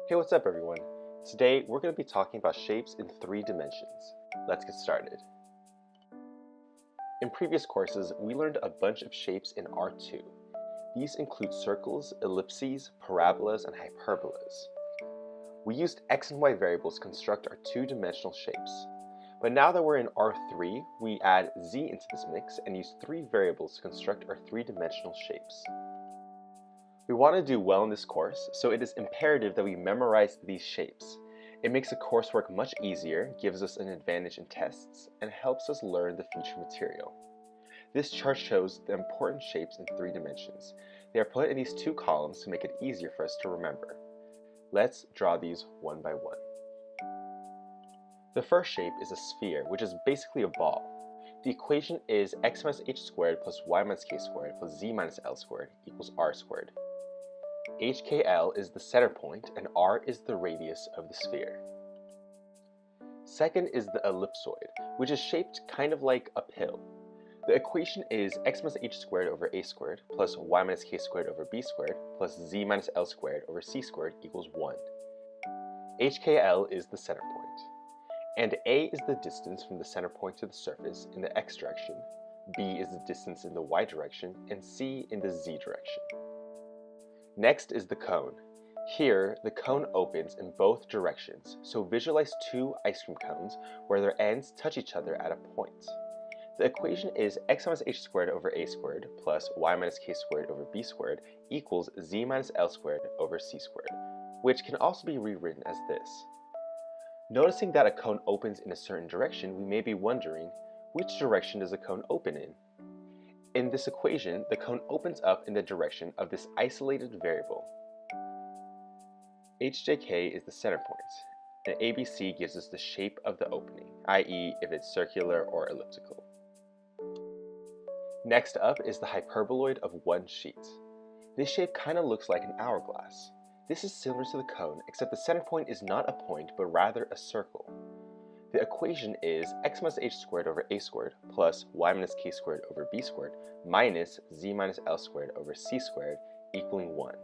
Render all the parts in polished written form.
Hey, what's up everyone? Today we're going to be talking about shapes in 3 dimensions. Let's get started. In previous courses, we learned a bunch of shapes in R2. These include circles, ellipses, parabolas, and hyperbolas. We used x and y variables to construct our 2-dimensional shapes. But now that we're in R3, we add z into this mix and use 3 variables to construct our 3-dimensional shapes. We want to do well in this course, so it is imperative that we memorize these shapes. It makes the coursework much easier, gives us an advantage in tests, and helps us learn the future material. This chart shows the important shapes in 3 dimensions. They are put in these 2 columns to make it easier for us to remember. Let's draw these one by one. The first shape is a sphere, which is basically a ball. The equation is x minus h squared plus y minus k squared plus z minus l squared equals r squared. HKL is the center point and r is the radius of the sphere. Second is the ellipsoid, which is shaped kind of like a pill. The equation is x minus h squared over a squared plus y minus k squared over b squared plus z minus l squared over c squared equals 1. HKL is the center point, and a is the distance from the center point to the surface in the x direction, b is the distance in the y direction, and c in the z direction. Next is the cone. Here, the cone opens in both directions, so visualize 2 ice cream cones where their ends touch each other at a point. The equation is x minus h squared over a squared plus y minus k squared over b squared equals z minus l squared over c squared, which can also be rewritten as this. Noticing that a cone opens in a certain direction, we may be wondering, which direction does a cone open in? In this equation, the cone opens up in the direction of this isolated variable. HJK is the center point, and ABC gives us the shape of the opening, i.e. if it's circular or elliptical. Next up is the hyperboloid of one sheet. This shape kind of looks like an hourglass. This is similar to the cone, except the center point is not a point, but rather a circle. The equation is x minus h squared over a squared plus y minus k squared over b squared minus z minus l squared over c squared equaling 1.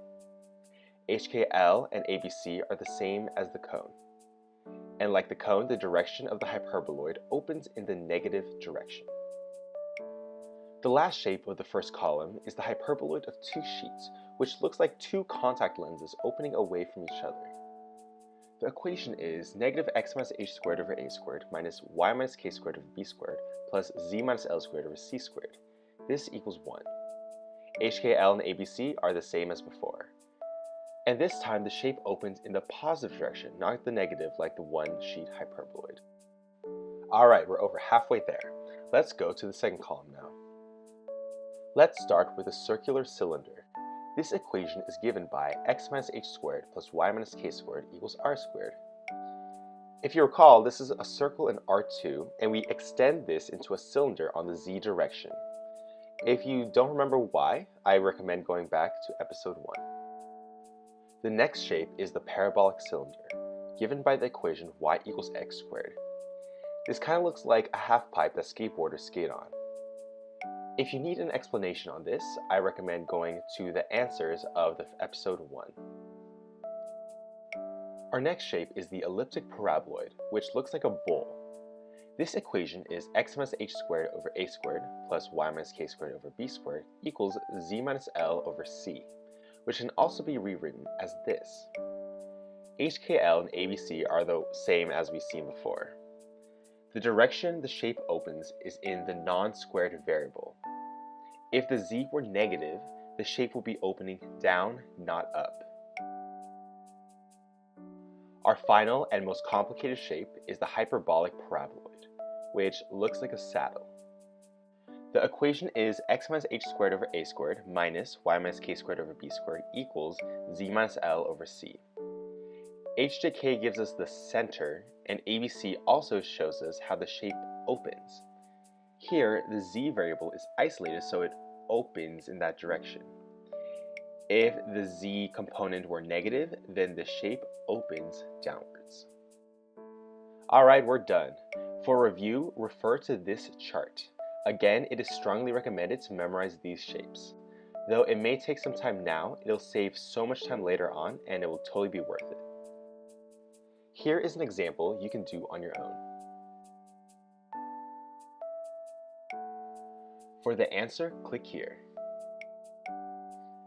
HKL and ABC are the same as the cone. And like the cone, the direction of the hyperboloid opens in the negative direction. The last shape of the first column is the hyperboloid of 2 sheets, which looks like 2 contact lenses opening away from each other. The equation is negative x minus h squared over a squared minus y minus k squared over b squared plus z minus l squared over c squared. This equals 1. HKL and ABC are the same as before. And this time the shape opens in the positive direction, not the negative like the one-sheet hyperboloid. Alright, we're over halfway there. Let's go to the second column now. Let's start with a circular cylinder. This equation is given by x minus h squared plus y minus k squared equals r squared. If you recall, this is a circle in R2, and we extend this into a cylinder on the z direction. If you don't remember why, I recommend going back to episode 1. The next shape is the parabolic cylinder, given by the equation y equals x squared. This kind of looks like a half pipe that skateboarders skate on. If you need an explanation on this, I recommend going to the answers of the episode 1. Our next shape is the elliptic paraboloid, which looks like a bowl. This equation is x minus h squared over a squared plus y minus k squared over b squared equals z minus l over c, which can also be rewritten as this. HKL and ABC are the same as we've seen before. The direction the shape opens is in the non-squared variable. If the z were negative, the shape will be opening down, not up. Our final and most complicated shape is the hyperbolic paraboloid, which looks like a saddle. The equation is x minus h squared over a squared minus y minus k squared over b squared equals z minus l over c. HJK gives us the center, and ABC also shows us how the shape opens. Here, the z variable is isolated, so it opens in that direction. If the z component were negative, then the shape opens downwards. Alright, we're done. For review, refer to this chart. Again, it is strongly recommended to memorize these shapes. Though it may take some time now, it'll save so much time later on, and it will totally be worth it. Here is an example you can do on your own. For the answer, click here.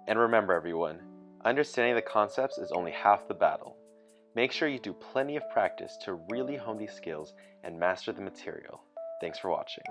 And remember everyone, understanding the concepts is only half the battle. Make sure you do plenty of practice to really hone these skills and master the material. Thanks for watching.